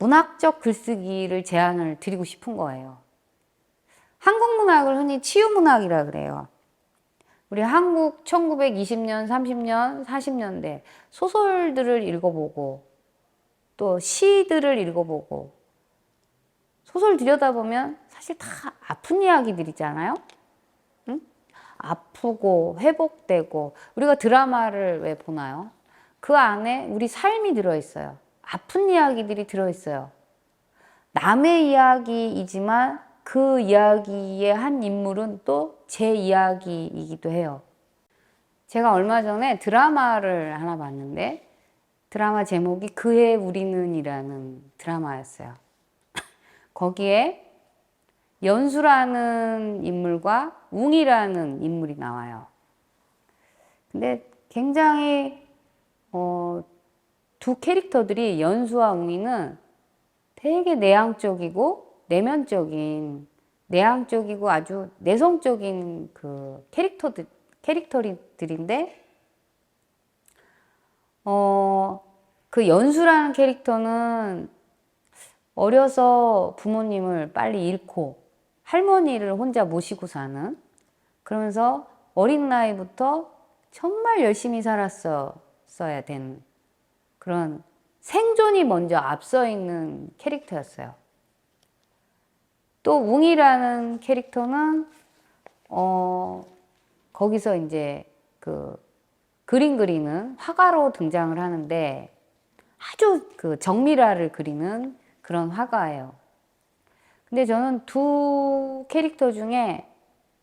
문학적 글쓰기를 제안을 드리고 싶은 거예요. 한국 문학을 흔히 치유문학이라 그래요. 우리 한국 1920년, 30년, 40년대 소설들을 읽어보고 또 시들을 읽어보고 소설 들여다보면 사실 다 아픈 이야기들이잖아요. 응? 아프고 회복되고 우리가 드라마를 왜 보나요? 그 안에 우리 삶이 들어있어요. 아픈 이야기들이 들어있어요. 남의 이야기이지만 그 이야기의 한 인물은 또 제 이야기이기도 해요. 제가 얼마 전에 드라마를 하나 봤는데 드라마 제목이 그의 우리는 이라는 드라마였어요. 거기에 연수라는 인물과 웅이라는 인물이 나와요. 근데 굉장히 두 캐릭터들이 연수와 웅이는 되게 내향적이고 내향적이고 아주 내성적인 그 캐릭터들인데 그 연수라는 캐릭터는 어려서 부모님을 빨리 잃고 할머니를 혼자 모시고 사는, 그러면서 어린 나이부터 정말 열심히 살았어야 되는 그런 생존이 먼저 앞서 있는 캐릭터였어요. 또 웅이라는 캐릭터는 거기서 이제 그 그림 그리는 화가로 등장을 하는데 아주 그 정밀화를 그리는 그런 화가예요. 근데 저는 두 캐릭터 중에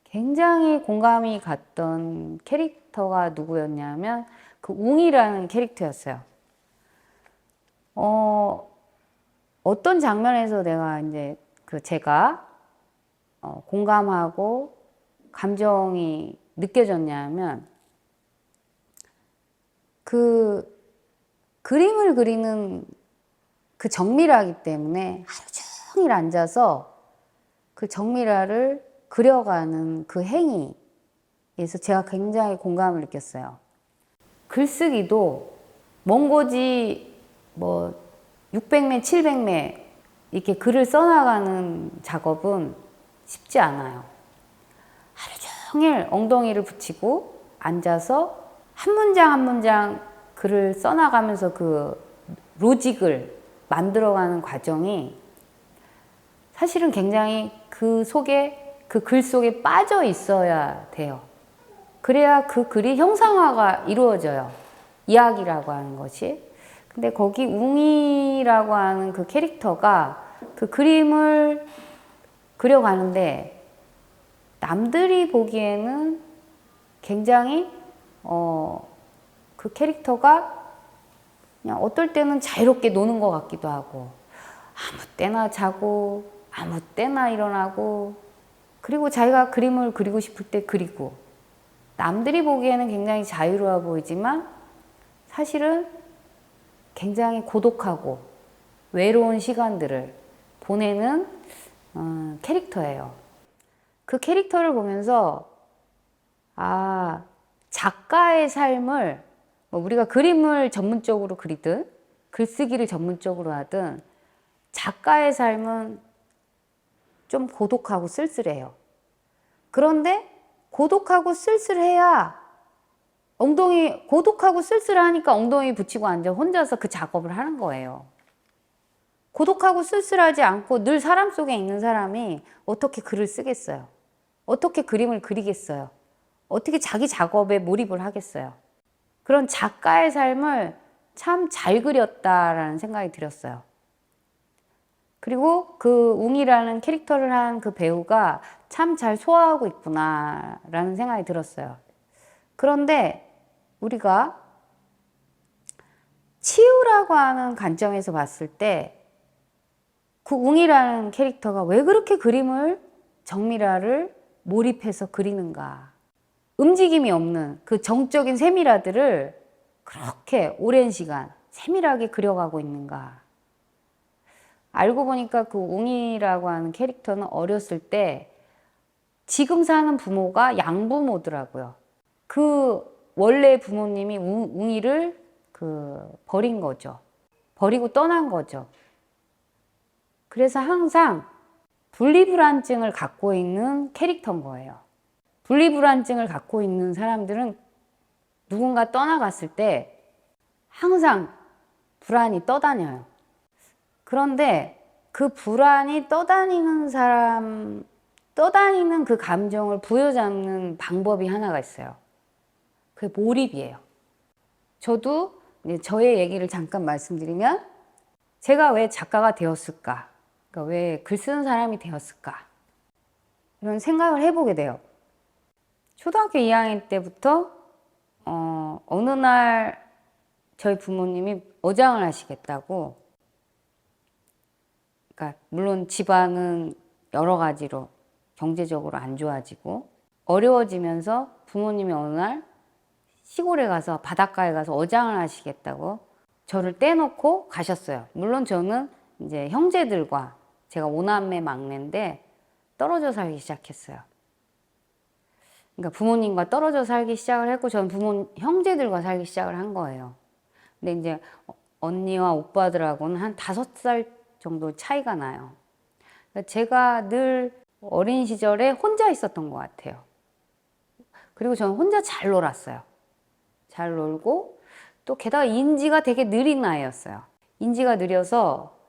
굉장히 공감이 갔던 캐릭터가 누구였냐면 그 웅이라는 캐릭터였어요. 어떤 장면에서 제가 공감하고 감정이 느껴졌냐면 그 그림을 그리는 그 정밀화이기 때문에 하루 종일 앉아서 그 정밀화를 그려가는 그 행위에서 제가 굉장히 공감을 느꼈어요. 글쓰기도 먼고지 600매, 700매 이렇게 글을 써나가는 작업은 쉽지 않아요. 하루 종일 엉덩이를 붙이고 앉아서 한 문장 한 문장 글을 써나가면서 그 로직을 만들어가는 과정이 사실은 굉장히 그 글 속에 빠져 있어야 돼요. 그래야 그 글이 형상화가 이루어져요. 이야기라고 하는 것이. 근데 거기 웅이라고 하는 그 캐릭터가 그 그림을 그려가는데 남들이 보기에는 굉장히 그 캐릭터가 그냥 어떨 때는 자유롭게 노는 것 같기도 하고 아무 때나 자고 아무 때나 일어나고 그리고 자기가 그림을 그리고 싶을 때 그리고 남들이 보기에는 굉장히 자유로워 보이지만 사실은 굉장히 고독하고 외로운 시간들을 보내는 캐릭터예요. 그 캐릭터를 보면서 작가의 삶을 우리가 그림을 전문적으로 그리든 글쓰기를 전문적으로 하든 작가의 삶은 좀 고독하고 쓸쓸해요. 그런데 고독하고 쓸쓸해야 고독하고 쓸쓸하니까 엉덩이 붙이고 앉아 혼자서 그 작업을 하는 거예요. 고독하고 쓸쓸하지 않고 늘 사람 속에 있는 사람이 어떻게 글을 쓰겠어요? 어떻게 그림을 그리겠어요? 어떻게 자기 작업에 몰입을 하겠어요? 그런 작가의 삶을 참 잘 그렸다라는 생각이 들었어요. 그리고 그 웅이라는 캐릭터를 한 그 배우가 참 잘 소화하고 있구나라는 생각이 들었어요. 그런데 우리가 치유라고 하는 관점에서 봤을 때 그 웅이라는 캐릭터가 왜 그렇게 그림을 정밀화를 몰입해서 그리는가? 움직임이 없는 그 정적인 세밀화들을 그렇게 오랜 시간 세밀하게 그려가고 있는가? 알고 보니까 그 웅이라고 하는 캐릭터는 어렸을 때 지금 사는 부모가 양부모더라고요. 그 원래 부모님이 웅이를 버린 거죠. 버리고 떠난 거죠. 그래서 항상 분리불안증을 갖고 있는 캐릭터인 거예요. 분리불안증을 갖고 있는 사람들은 누군가 떠나갔을 때 항상 불안이 떠다녀요. 그런데 그 불안이 떠다니는 그 감정을 부여잡는 방법이 하나가 있어요. 그게 몰입이에요. 저도 저의 얘기를 잠깐 말씀드리면, 제가 왜 작가가 되었을까? 그러니까 왜 글 쓰는 사람이 되었을까? 이런 생각을 해보게 돼요. 초등학교 2학년 때부터 어느 날 저희 부모님이 어장을 하시겠다고, 그러니까 물론 집안은 여러 가지로 경제적으로 안 좋아지고 어려워지면서 부모님이 어느 날 시골에 가서 바닷가에 가서 어장을 하시겠다고 저를 떼놓고 가셨어요. 물론 저는 이제 형제들과, 제가 5남매 막내인데 떨어져 살기 시작했어요. 그러니까 부모님과 떨어져 살기 시작을 했고, 저는 형제들과 살기 시작을 한 거예요. 근데 이제 언니와 오빠들하고는 한 5살 정도 차이가 나요. 그러니까 제가 늘 어린 시절에 혼자 있었던 것 같아요. 그리고 저는 혼자 잘 놀았어요. 잘 놀고, 또 게다가 인지가 되게 느린 아이였어요. 인지가 느려서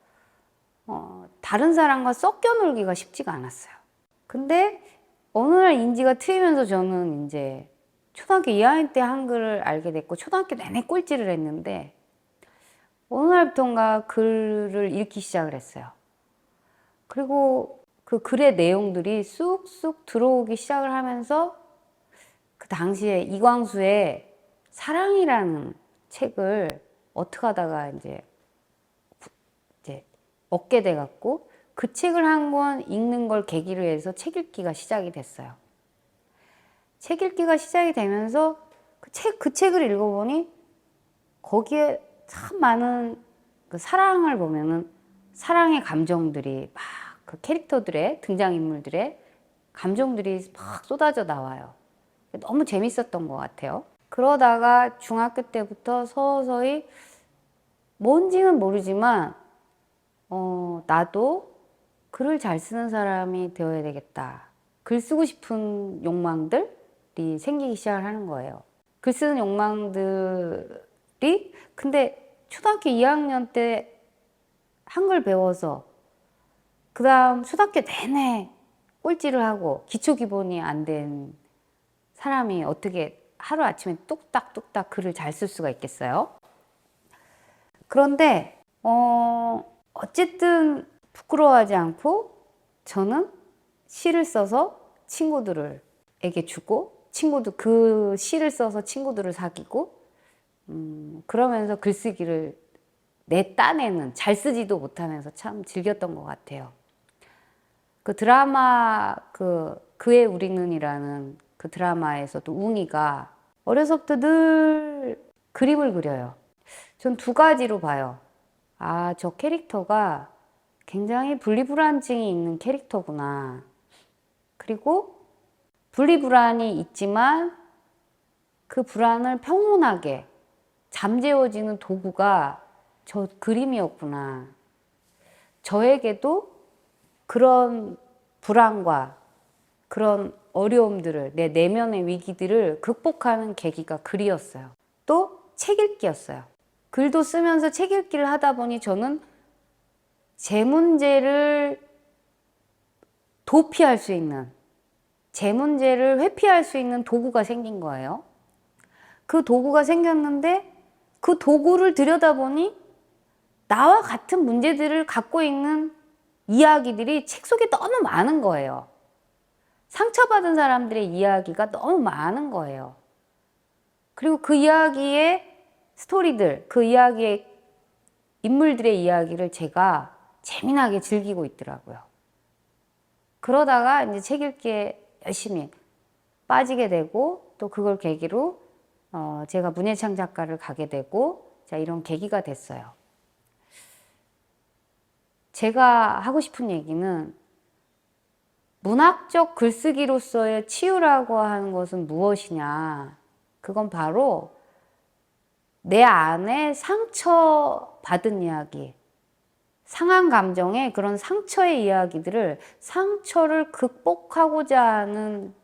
다른 사람과 섞여 놀기가 쉽지가 않았어요. 근데 어느 날 인지가 트이면서 저는 이제 초등학교 2학년 때 한글을 알게 됐고, 초등학교 내내 꼴찌를 했는데 어느 날부턴가 글을 읽기 시작을 했어요. 그리고 그 글의 내용들이 쑥쑥 들어오기 시작을 하면서, 그 당시에 이광수의 사랑이라는 책을 어떻게 하다가 이제 얻게 돼갖고, 그 책을 한 권 읽는 걸 계기로 해서 책 읽기가 시작이 됐어요. 책 읽기가 시작이 되면서 그 책을 읽어보니 거기에 참 많은 그 사랑을 보면은 사랑의 감정들이 막, 그 캐릭터들의, 등장인물들의 감정들이 막 쏟아져 나와요. 너무 재밌었던 것 같아요. 그러다가 중학교 때부터 서서히, 뭔지는 모르지만 나도 글을 잘 쓰는 사람이 되어야 되겠다. 글 쓰고 싶은 욕망들이 생기기 시작을 하는 거예요. 글 쓰는 욕망들이, 근데 초등학교 2학년 때 한글 배워서 그 다음 초등학교 내내 꼴찌를 하고 기초 기본이 안 된 사람이 어떻게 하루아침에 뚝딱뚝딱 글을 잘 쓸 수가 있겠어요? 그런데 어쨌든 부끄러워하지 않고 저는 시를 써서 친구들에게 주고, 친구도 그 시를 써서 친구들을 사귀고, 그러면서 글쓰기를 내 딴에는 잘 쓰지도 못하면서 참 즐겼던 것 같아요. 그 드라마, 그의 우리는이라는 그 드라마에서도 웅이가 어려서부터 늘 그림을 그려요. 전 2가지로 봐요. 아, 저 캐릭터가 굉장히 분리불안증이 있는 캐릭터구나. 그리고 분리불안이 있지만 그 불안을 평온하게 잠재워지는 도구가 저 그림이었구나. 저에게도 그런 불안과 그런 어려움들을, 내 내면의 위기들을 극복하는 계기가 글이었어요. 또 책 읽기였어요. 글도 쓰면서 책 읽기를 하다 보니 저는 제 문제를 도피할 수 있는, 제 문제를 회피할 수 있는 도구가 생긴 거예요. 그 도구가 생겼는데, 그 도구를 들여다보니 나와 같은 문제들을 갖고 있는 이야기들이 책 속에 너무 많은 거예요. 상처받은 사람들의 이야기가 너무 많은 거예요. 그리고 그 이야기의 스토리들, 그 이야기의 인물들의 이야기를 제가 재미나게 즐기고 있더라고요. 그러다가 이제 책 읽기에 열심히 빠지게 되고, 또 그걸 계기로 제가 문예창 작가를 가게 되고, 자, 이런 계기가 됐어요. 제가 하고 싶은 얘기는, 문학적 글쓰기로서의 치유라고 하는 것은 무엇이냐. 그건 바로 내 안에 상처받은 이야기, 상한 감정의 그런 상처의 이야기들을 상처를 극복하고자 하는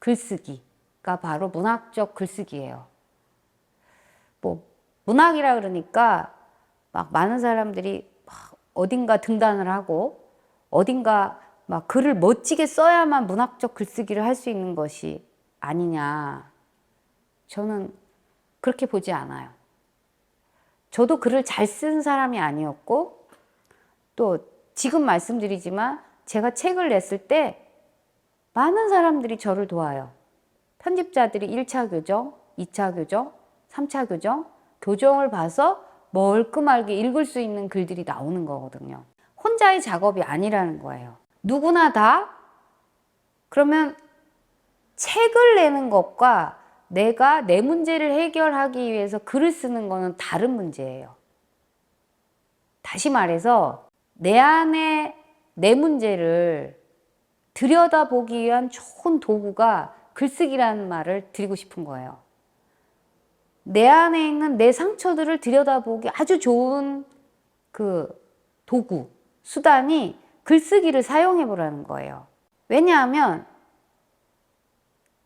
글쓰기가 바로 문학적 글쓰기예요. 뭐 문학이라 그러니까 막 많은 사람들이 막 어딘가 등단을 하고 어딘가 막 글을 멋지게 써야만 문학적 글쓰기를 할 수 있는 것이 아니냐. 저는 그렇게 보지 않아요. 저도 글을 잘 쓴 사람이 아니었고 또 지금 말씀드리지만 제가 책을 냈을 때 많은 사람들이 저를 도와요. 편집자들이 1차 교정, 2차 교정, 3차 교정, 교정을 봐서 멀끔하게 읽을 수 있는 글들이 나오는 거거든요. 혼자의 작업이 아니라는 거예요. 누구나 다 그러면 책을 내는 것과 내가 내 문제를 해결하기 위해서 글을 쓰는 거는 다른 문제예요. 다시 말해서 내 안에 내 문제를 들여다보기 위한 좋은 도구가 글쓰기라는 말을 드리고 싶은 거예요. 내 안에 있는 내 상처들을 들여다보기 아주 좋은 그 도구, 수단이 글쓰기를 사용해 보라는 거예요. 왜냐하면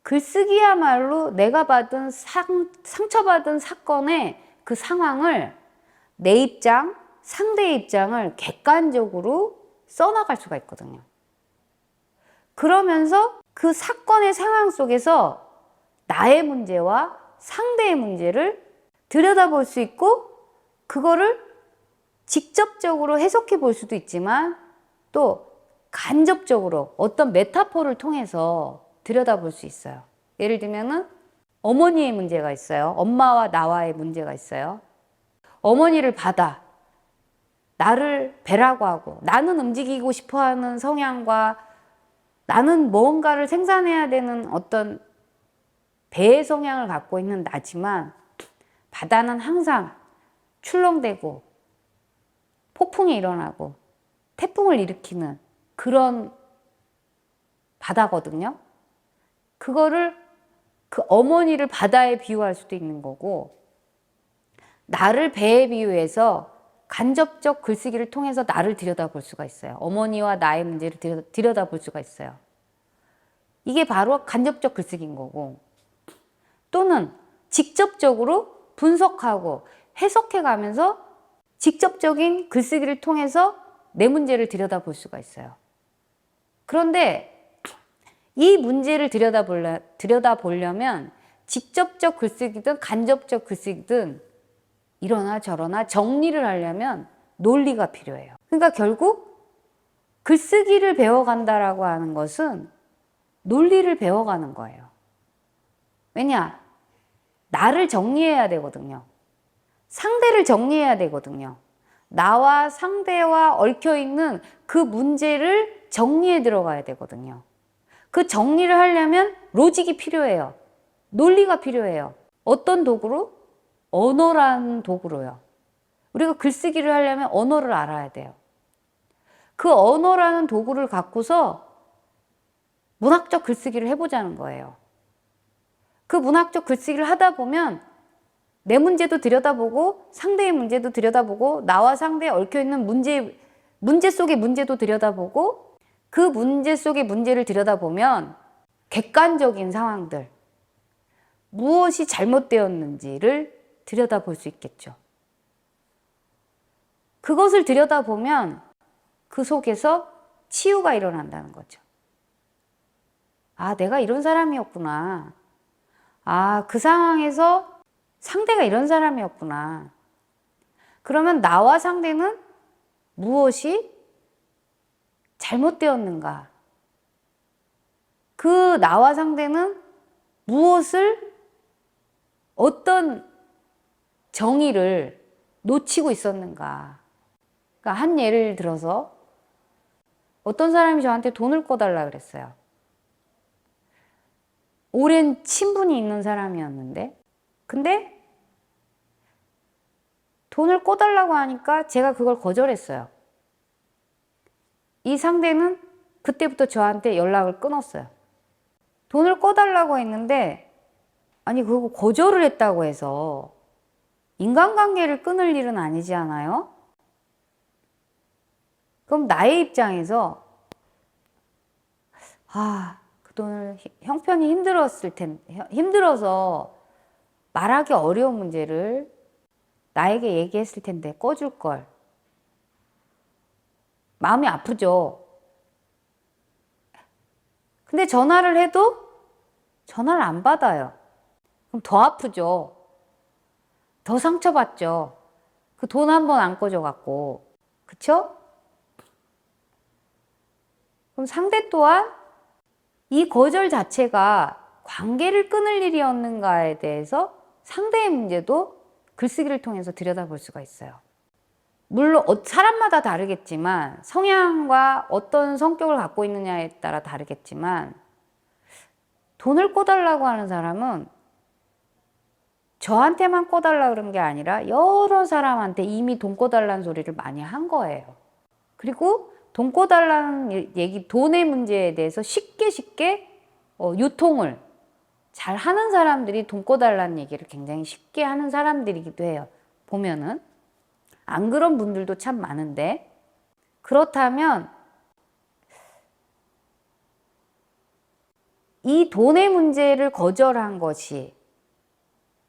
글쓰기야말로 내가 받은 상처받은 사건의 그 상황을 내 입장, 상대의 입장을 객관적으로 써나갈 수가 있거든요. 그러면서 그 사건의 상황 속에서 나의 문제와 상대의 문제를 들여다볼 수 있고 그거를 직접적으로 해석해 볼 수도 있지만 또 간접적으로 어떤 메타포를 통해서 들여다볼 수 있어요. 예를 들면은 어머니의 문제가 있어요. 엄마와 나와의 문제가 있어요. 어머니를 받아 나를 배라고 하고 나는 움직이고 싶어하는 성향과 나는 뭔가를 생산해야 되는 어떤 배의 성향을 갖고 있는 나지만 바다는 항상 출렁대고 폭풍이 일어나고 태풍을 일으키는 그런 바다거든요. 그거를 그 어머니를 바다에 비유할 수도 있는 거고 나를 배에 비유해서 간접적 글쓰기를 통해서 나를 들여다볼 수가 있어요. 어머니와 나의 문제를 들여다볼 수가 있어요. 이게 바로 간접적 글쓰기인 거고 또는 직접적으로 분석하고 해석해 가면서 직접적인 글쓰기를 통해서 내 문제를 들여다볼 수가 있어요. 그런데 이 문제를 들여다보려면 직접적 글쓰기든 간접적 글쓰기든 이러나 저러나 정리를 하려면 논리가 필요해요. 그러니까 결국 글쓰기를 배워간다라고 하는 것은 논리를 배워가는 거예요. 왜냐? 나를 정리해야 되거든요. 상대를 정리해야 되거든요. 나와 상대와 얽혀있는 그 문제를 정리해 들어가야 되거든요. 그 정리를 하려면 로직이 필요해요. 논리가 필요해요. 어떤 도구로? 언어라는 도구로요. 우리가 글쓰기를 하려면 언어를 알아야 돼요. 그 언어라는 도구를 갖고서 문학적 글쓰기를 해보자는 거예요. 그 문학적 글쓰기를 하다 보면 내 문제도 들여다보고 상대의 문제도 들여다보고 나와 상대에 얽혀있는 문제 속의 문제도 들여다보고 그 문제 속의 문제를 들여다보면 객관적인 상황들, 무엇이 잘못되었는지를 들여다볼 수 있겠죠. 그것을 들여다보면 그 속에서 치유가 일어난다는 거죠. 아, 내가 이런 사람이었구나. 아, 그 상황에서 상대가 이런 사람이었구나. 그러면 나와 상대는 무엇이 잘못되었는가? 그 나와 상대는 무엇을 어떤 정의를 놓치고 있었는가? 그러니까 한 예를 들어서 어떤 사람이 저한테 돈을 꿔달라 그랬어요. 오랜 친분이 있는 사람이었는데 근데 돈을 꿔달라고 하니까 제가 그걸 거절했어요. 이 상대는 그때부터 저한테 연락을 끊었어요. 돈을 꿔달라고 했는데 아니 그거 거절을 했다고 해서 인간관계를 끊을 일은 아니지 않아요? 그럼 나의 입장에서 그 돈을 형편이 힘들었을 텐데, 힘들어서 말하기 어려운 문제를 나에게 얘기했을 텐데 꺼줄 걸. 마음이 아프죠. 근데 전화를 해도 전화를 안 받아요. 그럼 더 아프죠. 더 상처받죠. 그 돈 한 번 안 꺼줘갖고. 그쵸? 그럼 상대 또한 이 거절 자체가 관계를 끊을 일이었는가에 대해서 상대의 문제도 글쓰기를 통해서 들여다볼 수가 있어요. 물론 사람마다 다르겠지만, 성향과 어떤 성격을 갖고 있느냐에 따라 다르겠지만, 돈을 꿔달라고 하는 사람은 저한테만 꿔달라 그런 게 아니라 여러 사람한테 이미 돈 꿔달라는 소리를 많이 한 거예요. 그리고 돈 꿔달라는 얘기, 돈의 문제에 대해서 쉽게 유통을 잘 하는 사람들이 돈 꿔달라는 얘기를 굉장히 쉽게 하는 사람들이기도 해요. 보면은. 안 그런 분들도 참 많은데, 그렇다면 이 돈의 문제를 거절한 것이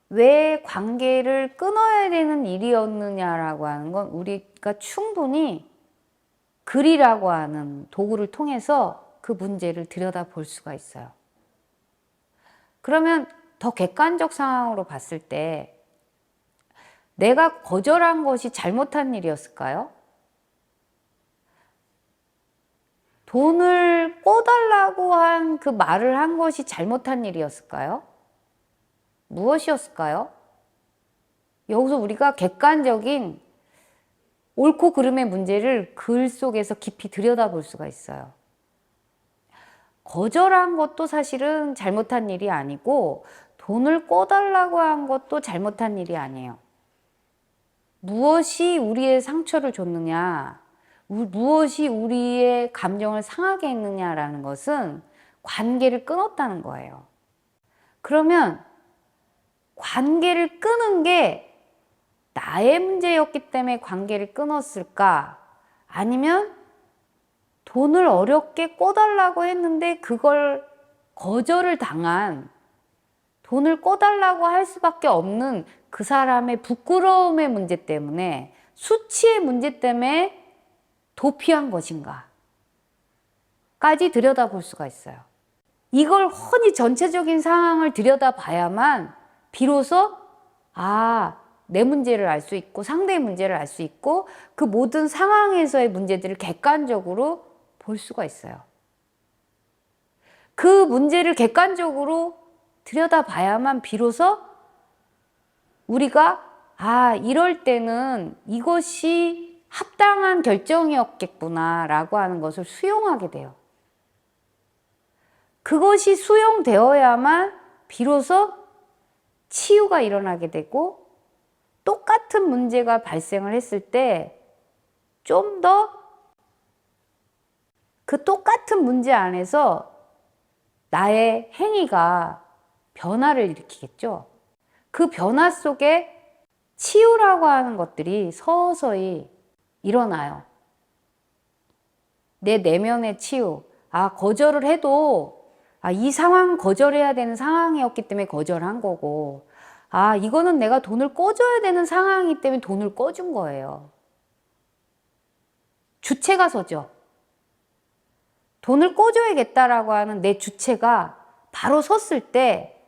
왜 관계를 끊어야 되는 일이었느냐라고 하는 건 우리가 충분히 글이라고 하는 도구를 통해서 그 문제를 들여다볼 수가 있어요. 그러면 더 객관적 상황으로 봤을 때 내가 거절한 것이 잘못한 일이었을까요? 돈을 꿔달라고 한 그 말을 한 것이 잘못한 일이었을까요? 무엇이었을까요? 여기서 우리가 객관적인 옳고 그름의 문제를 글 속에서 깊이 들여다볼 수가 있어요. 거절한 것도 사실은 잘못한 일이 아니고 돈을 꿔달라고 한 것도 잘못한 일이 아니에요. 무엇이 우리의 상처를 줬느냐, 무엇이 우리의 감정을 상하게 했느냐라는 것은 관계를 끊었다는 거예요. 그러면 관계를 끊은 게 나의 문제였기 때문에 관계를 끊었을까? 아니면 돈을 어렵게 꿔달라고 했는데 그걸 거절을 당한, 돈을 꿔달라고 할 수밖에 없는 그 사람의 부끄러움의 문제 때문에, 수치의 문제 때문에 도피한 것인가? 까지 들여다볼 수가 있어요. 이걸 훤히 전체적인 상황을 들여다봐야만 비로소 내 문제를 알 수 있고 상대의 문제를 알 수 있고 그 모든 상황에서의 문제들을 객관적으로 볼 수가 있어요. 그 문제를 객관적으로 들여다봐야만 비로소 우리가 이럴 때는 이것이 합당한 결정이었겠구나 라고 하는 것을 수용하게 돼요. 그것이 수용되어야만 비로소 치유가 일어나게 되고 똑같은 문제가 발생을 했을 때 좀 더 그 똑같은 문제 안에서 나의 행위가 변화를 일으키겠죠. 그 변화 속에 치유라고 하는 것들이 서서히 일어나요. 내 내면의 치유. 거절을 해도 이 상황은 거절해야 되는 상황이었기 때문에 거절한 거고, 이거는 내가 돈을 꿔줘야 되는 상황이기 때문에 돈을 꿔준 거예요. 주체가 서죠. 돈을 꿔줘야겠다라고 하는 내 주체가 바로 섰을 때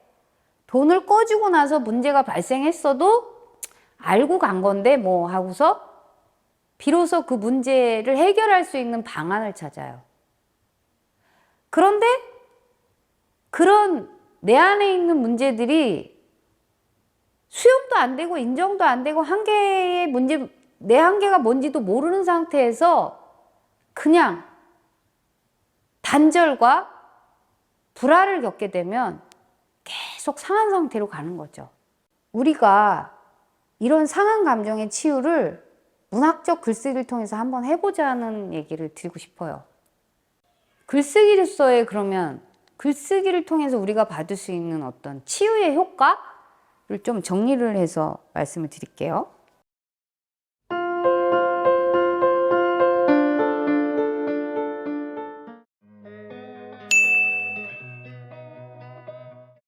돈을 꿔주고 나서 문제가 발생했어도 알고 간 건데 뭐 하고서 비로소 그 문제를 해결할 수 있는 방안을 찾아요. 그런데 그런 내 안에 있는 문제들이 수용도 안 되고 인정도 안 되고 한계의 문제, 내 한계가 뭔지도 모르는 상태에서 그냥 단절과 불화를 겪게 되면 계속 상한 상태로 가는 거죠. 우리가 이런 상한 감정의 치유를 문학적 글쓰기를 통해서 한번 해보자는 얘기를 드리고 싶어요. 글쓰기로서의 그러면 글쓰기를 통해서 우리가 받을 수 있는 어떤 치유의 효과를 좀 정리를 해서 말씀을 드릴게요.